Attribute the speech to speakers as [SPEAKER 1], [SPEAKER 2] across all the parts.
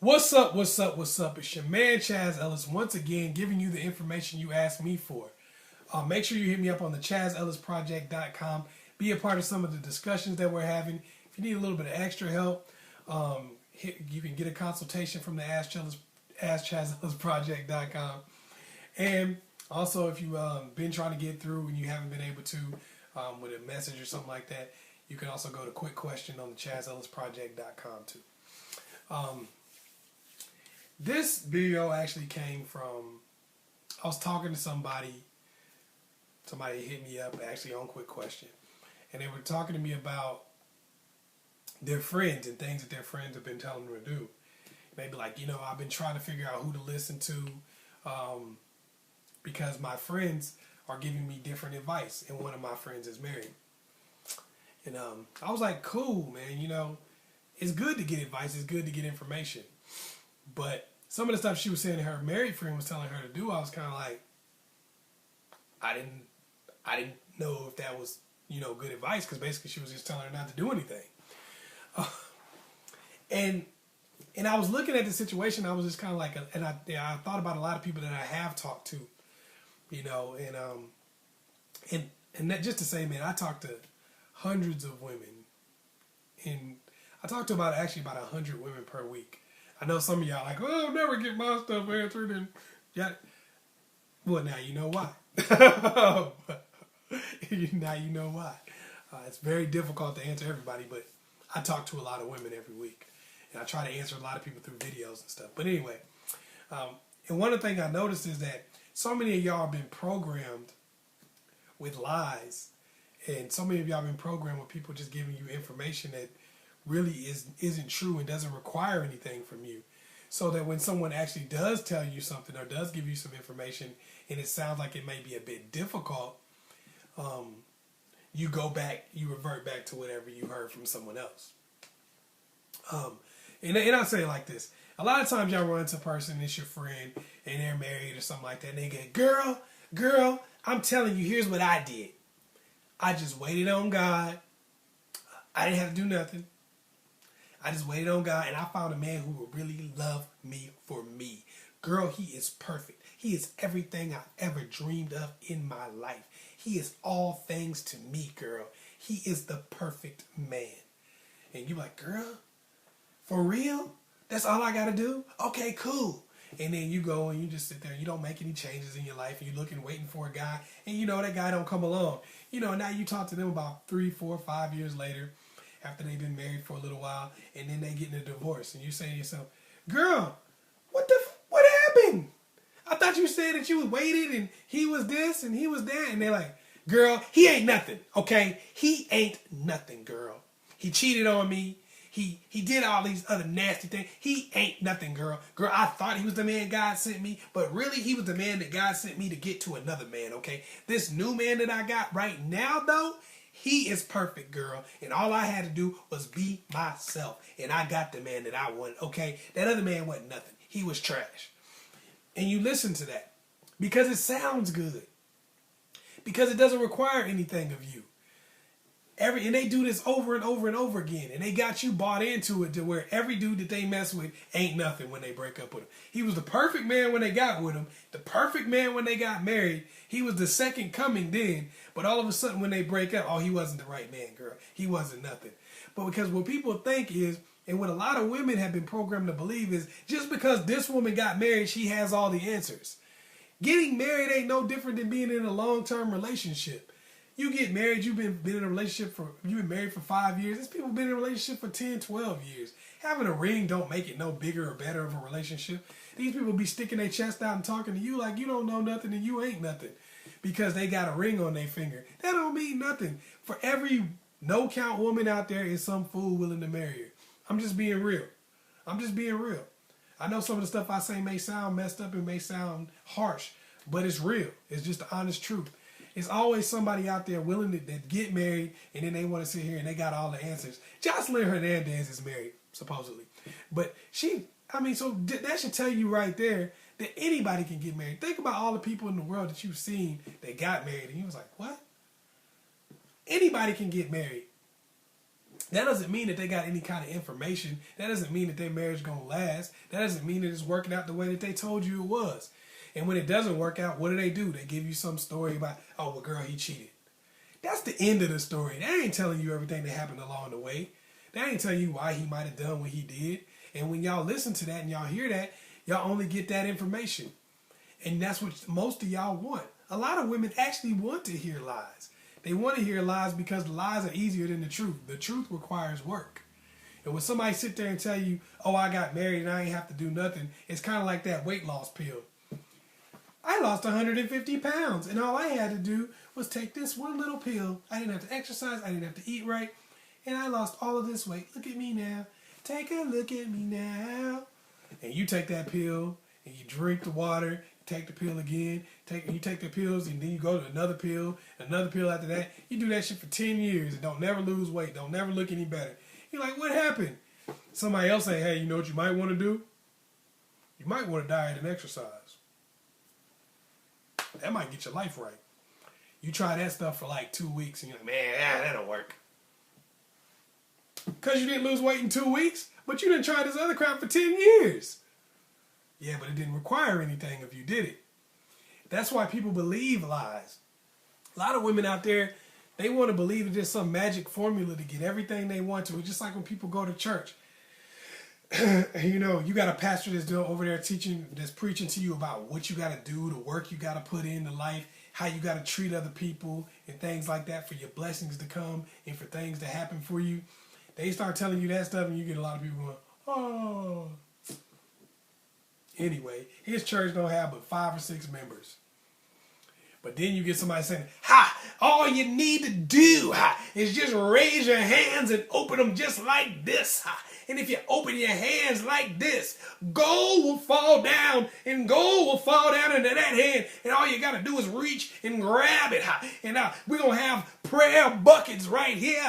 [SPEAKER 1] What's up, what's up, what's up? It's your man Chazz Ellis once again giving you the information you asked me for. Make sure you hit me up on the ChazzEllisProject.com. Be a part of some of the discussions that we're having. If you need a little bit of extra help, you can get a consultation from the ChazzEllisProject.com. And also, if you've been trying to get through and you haven't been able to with a message or something like that, you can also go to Quick Question on the ChazzEllisProject.com too. This video actually came from, I was talking to somebody hit me up actually on Quick Question, and they were talking to me about their friends and things that their friends have been telling them to do. Maybe like, I've been trying to figure out who to listen to because my friends are giving me different advice, and one of my friends is married. And I was like, cool, man, it's good to get advice, it's good to get information. But some of the stuff she was saying her married friend was telling her to do, I was kind of like, I didn't know if that was, good advice, because basically she was just telling her not to do anything. And I was looking at the situation, I was just kind of like, and I thought about a lot of people that I have talked to, and that just to say, man, I talked to hundreds of women, and I talked to about 100 women per week. I know some of y'all like, oh, I'll never get my stuff answered, and yeah. Well, now you know why. Now you know why. It's very difficult to answer everybody, but I talk to a lot of women every week, and I try to answer a lot of people through videos and stuff. But anyway, and one of the things I noticed is that so many of y'all have been programmed with lies, and so many of y'all have been programmed with people just giving you information that really isn't true and doesn't require anything from you. So that when someone actually does tell you something or does give you some information and it sounds like it may be a bit difficult, you revert back to whatever you heard from someone else. And I'll say it like this. A lot of times y'all run into a person, it's your friend, and they're married or something like that, and they get, girl, I'm telling you, here's what I did. I just waited on God. I didn't have to do nothing. I just waited on God, and I found a man who would really love me for me. Girl, he is perfect. He is everything I've ever dreamed of in my life. He is all things to me, girl. He is the perfect man. And you're like, girl, for real? That's all I got to do? Okay, cool. And then you go and you just sit there and you don't make any changes in your life, and you're looking, waiting for a guy, and that guy don't come along. Now you talk to them about 3, 4, 5 years later, after they've been married for a little while, and then they get in a divorce, and you say to yourself, girl, what happened? I thought you said that you waited, and he was this, and he was that, and they're like, girl, he ain't nothing, okay? He ain't nothing, girl. He cheated on me. He did all these other nasty things. He ain't nothing, girl. Girl, I thought he was the man God sent me, but really he was the man that God sent me to get to another man, okay? This new man that I got right now, though, he is perfect, girl, and all I had to do was be myself, and I got the man that I wanted, okay? That other man wasn't nothing. He was trash. And you listen to that because it sounds good, because it doesn't require anything of you. And they do this over and over and over again, and they got you bought into it to where every dude that they mess with ain't nothing when they break up with him. He was the perfect man when they got with him, the perfect man when they got married. He was the second coming then, but all of a sudden when they break up, oh, he wasn't the right man, girl. He wasn't nothing. But because what people think is, and what a lot of women have been programmed to believe is, just because this woman got married, she has all the answers. Getting married ain't no different than being in a long-term relationship. You get married, you've been in a relationship you've been married for 5 years. There's people been in a relationship for 10, 12 years. Having a ring don't make it no bigger or better of a relationship. These people be sticking their chest out and talking to you like you don't know nothing and you ain't nothing because they got a ring on their finger. That don't mean nothing. For every no-count woman out there is some fool willing to marry her. I'm just being real. I'm just being real. I know some of the stuff I say may sound messed up and may sound harsh, but it's real. It's just the honest truth. It's always somebody out there willing to get married, and then they want to sit here and they got all the answers. Jocelyn Hernandez is married, supposedly. But so that should tell you right there that anybody can get married. Think about all the people in the world that you've seen that got married, and you was like, what? Anybody can get married. That doesn't mean that they got any kind of information. That doesn't mean that their marriage is going to last. That doesn't mean that it's working out the way that they told you it was. And when it doesn't work out, what do? They give you some story about, oh, well, girl, he cheated. That's the end of the story. They ain't telling you everything that happened along the way. They ain't telling you why he might have done what he did. And when y'all listen to that and y'all hear that, y'all only get that information. And that's what most of y'all want. A lot of women actually want to hear lies. They want to hear lies because lies are easier than the truth. The truth requires work. And when somebody sit there and tell you, oh, I got married and I ain't have to do nothing, it's kind of like that weight loss pill. I lost 150 pounds and all I had to do was take this one little pill. I didn't have to exercise. I didn't have to eat right. And I lost all of this weight. Look at me now. Take a look at me now. And you take that pill and you drink the water. Take the pill again. You take the pills and then you go to another pill after that. You do that shit for 10 years and don't never lose weight. Don't never look any better. You're like, what happened? Somebody else say, hey, you know what you might want to do? You might want to diet and exercise. That might get your life right. You try that stuff for like 2 weeks and you're like, man, that'll work. Because you didn't lose weight in 2 weeks, but you didn't try this other crap for 10 years. Yeah, but it didn't require anything if you did it. That's why people believe lies. A lot of women out there, they want to believe that there's some magic formula to get everything they want to. It's just like when people go to church. You know, you got a pastor that's over there teaching, that's preaching to you about what you got to do, the work you got to put into life, how you got to treat other people and things like that for your blessings to come and for things to happen for you. They start telling you that stuff and you get a lot of people going, oh. Anyway, his church don't have but 5 or 6 members. But then you get somebody saying, ha, all you need to do is just raise your hands and open them just like this. And if you open your hands like this, gold will fall down and gold will fall down into that hand. And all you got to do is reach and grab it. And we're going to have prayer buckets right here.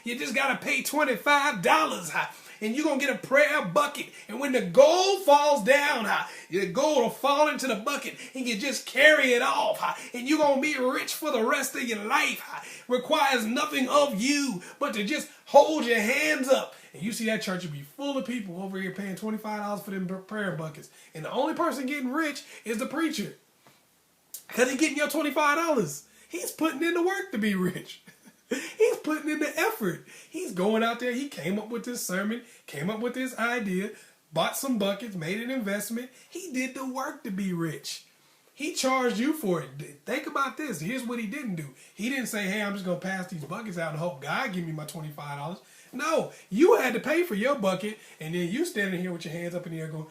[SPEAKER 1] You just got to pay $25. And you're going to get a prayer bucket. And when the gold falls down, the gold will fall into the bucket and you just carry it off. And you're going to be rich for the rest of your life. Requires nothing of you but to just hold your hands up. And you see that church will be full of people over here paying $25 for them prayer buckets. And the only person getting rich is the preacher. Because he's getting your $25. He's putting in the work to be rich. He's putting in the effort. He's going out there. He came up with this sermon, came up with this idea, bought some buckets, made an investment. He did the work to be rich. He charged you for it. Think about this. Here's what he didn't do. He didn't say, hey, I'm just going to pass these buckets out and hope God give me my $25. No, you had to pay for your bucket, and then you standing here with your hands up in the air going,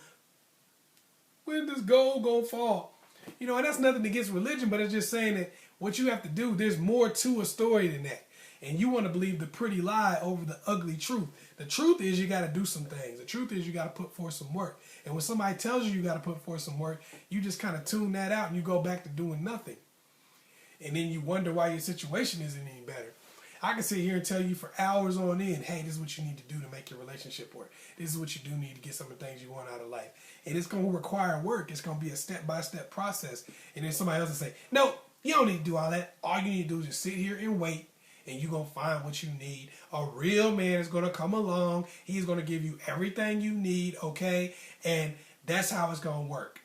[SPEAKER 1] when does gold going to fall? You know, and that's nothing against religion, but it's just saying that what you have to do, there's more to a story than that. And you want to believe the pretty lie over the ugly truth. The truth is you got to do some things. The truth is you got to put forth some work. And when somebody tells you got to put forth some work, you just kind of tune that out and you go back to doing nothing. And then you wonder why your situation isn't any better. I can sit here and tell you for hours on end, hey, this is what you need to do to make your relationship work. This is what you do need to get some of the things you want out of life. And it's going to require work. It's going to be a step-by-step process. And then somebody else will say, no, you don't need to do all that. All you need to do is just sit here and wait, and you're going to find what you need. A real man is going to come along. He's going to give you everything you need, okay? And that's how it's going to work.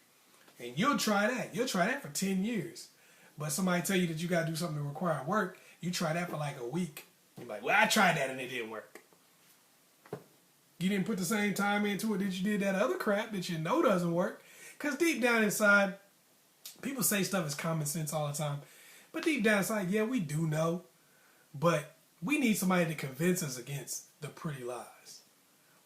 [SPEAKER 1] And you'll try that. You'll try that for 10 years. But somebody tell you that you got to do something that require work, you try that for like a week. You're like, well, I tried that and it didn't work. You didn't put the same time into it that you did that other crap that you know doesn't work. Because deep down inside, people say stuff is common sense all the time. But deep down inside, yeah, we do know. But we need somebody to convince us against the pretty lies.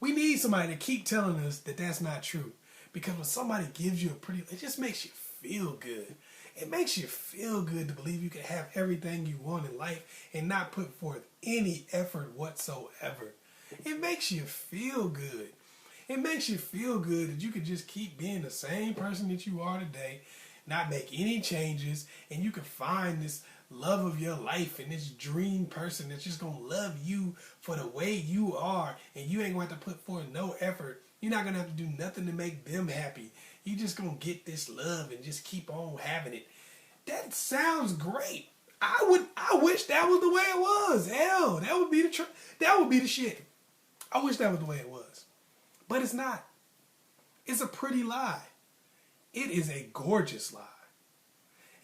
[SPEAKER 1] We need somebody to keep telling us that that's not true. Because when somebody gives you a pretty, it just makes you feel good. It makes you feel good to believe you can have everything you want in life and not put forth any effort whatsoever. It makes you feel good. It makes you feel good that you can just keep being the same person that you are today, not make any changes, and you can find this love of your life and this dream person that's just going to love you for the way you are, and you ain't going to have to put forth no effort. You're not going to have to do nothing to make them happy. You just going to get this love and just keep on having it. That sounds great. I wish that was the way it was. Hell, that would be the shit. I wish that was the way it was. But it's not. It's a pretty lie. It is a gorgeous lie.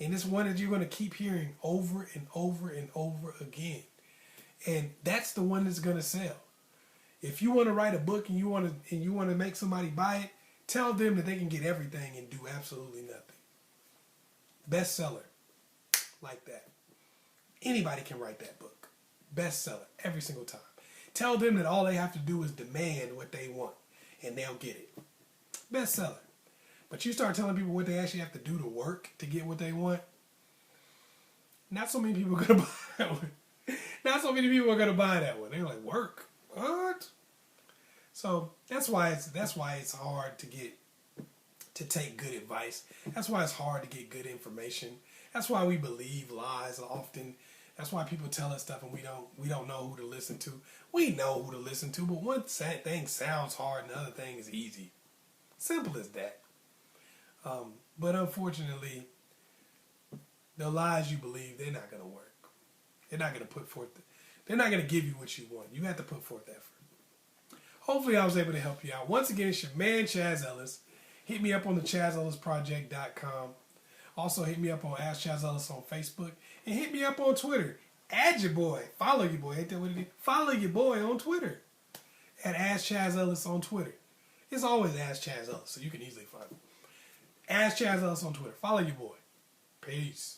[SPEAKER 1] And it's one that you're going to keep hearing over and over and over again. And that's the one that's going to sell. If you want to write a book and you want to make somebody buy it, tell them that they can get everything and do absolutely nothing. Bestseller. Like that. Anybody can write that book. Bestseller. Every single time. Tell them that all they have to do is demand what they want. And they'll get it. Bestseller. But you start telling people what they actually have to do to work to get what they want. Not so many people are going to buy that one. Not so many people are going to buy that one. They're like, work? What? So that's why it's hard to take good advice. That's why it's hard to get good information. That's why we believe lies often. That's why people tell us stuff and we don't know who to listen to. We know who to listen to, but one thing sounds hard and the other thing is easy. Simple as that. But unfortunately, the lies you believe, they're not going to work. They're not going to put forth. They're not going to give you what you want. You have to put forth effort. Hopefully, I was able to help you out. Once again, it's your man, Chazz Ellis. Hit me up on the ChazzEllisProject.com. Also, hit me up on Ask Chazz Ellis on Facebook. And hit me up on Twitter. Add your boy. Follow your boy. Ain't that what it is? Follow your boy on Twitter. At Ask Chazz Ellis on Twitter. It's always Ask Chazz Ellis, so you can easily find me. Ask Chazz Ellis on Twitter. Follow your boy. Peace.